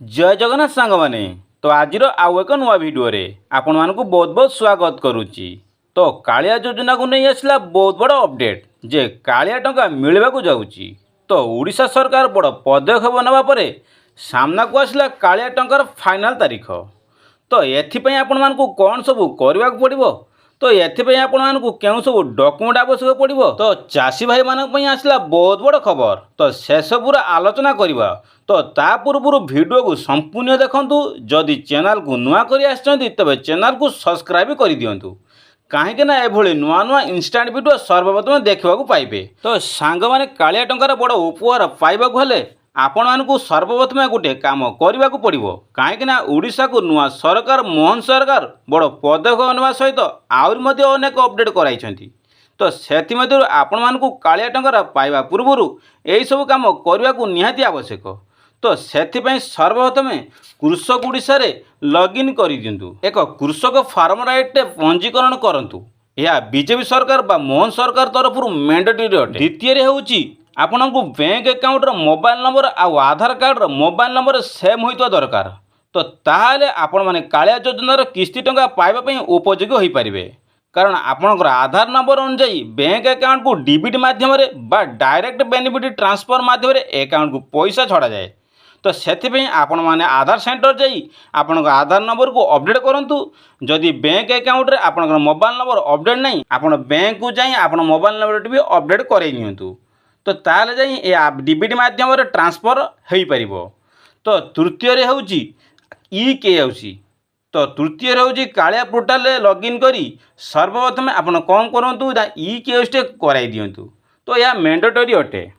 जय जगन्नाथ सांग माने तो आज आउ एक नुआ भिडियो आपण मानक बहुत बहुत स्वागत करुच्ची। तो कालिया योजना को नहीं आसला बहुत बड़ अपडेट जे कालिया टंका मिलवा को जाउची। तो उड़ीसा सरकार बड़ पदक्षेप नवा परे सामना को आसला कालिया टंकार फाइनल तारीख। तो एथिपई आपण मानक कौन सब करने को पड़ो तो एथिपई आपण मानक केउ सब डॉक्यूमेंट आवश्यक पड़ो। तो चाषी भाई मानक आसला बहुत बड़ खबर तो से सबूर आलोचना करवा। तो ता पूर्व वीडियो को संपूर्ण देखंतु। जदि चैनल को नुआ करी आछंती तबे चैनल को सब्सक्राइब कर दियंतु कहीं ना एभली नुआ नुआ इंस्टांट वीडियो सर्वप्रथम देखा पाइबे। तो सांग माने कालिया टंकार बड़ उपहार पाइबा हेले आपण मानकु सर्वप्रथम गोटे काम करने को पड़ो। कहीं ओडिशा को नुआ सरकार मोहन सरकार बड़ पदक्षेप नेवा सहित आहुरी मध्य अनेक अपडेट कराई। तो से आपण मानकु कालिया टंकार पाइबा पूर्व यही सब काम करने को निहाती आवश्यक। तो से सर्वप्रथम कृषक ओडिशा रे लॉगिन कर दिंतु। एक कृषक फार्मर आइट पंजीकरण करंतु। यह बीजेपी सरकार बा मोहन सरकार तरफ मैंडेटरी अटे। द्वितीय होउची आपनकु बैंक अकाउंट मोबाइल नंबर आधार कार्ड मोबाइल नंबर सेम होइतो दरकार। तो ताहाले आपण माने कालिया योजनार किस्ती टंका पाइबा पई उपयोगी होई परिबे। कारण आपनकर आधार नंबर अनुसार बैंक अकाउंट को डीबीटी माध्यम रे बा डायरेक्ट बेनिफिट ट्रांसफर माध्यम रे अकाउंट को पैसा छड़ा जाए। तो से आपण माने आधार सेंटर जाई आपण आधार नंबर को अपडेट करंतु। जदि बैंक अकाउंट रे आपण मोबाइल नंबर अपडेट नहीं आपण बैंक को जाई आपण मोबाइल नंबर भी अपडेट करई नियंतु। तो ताले जाई ए डीबीटी माध्यम रे ट्रांसफर हेई परिबो। तो तृतीय होउची ई केवाईसी। तो तृतीय होउची कालिया पोर्टल रे लॉगिन करी सर्वप्रथम आपण कोन करंतु ई केवाईसी कराई दियंतु। तो यह मैंडेटरी अटे।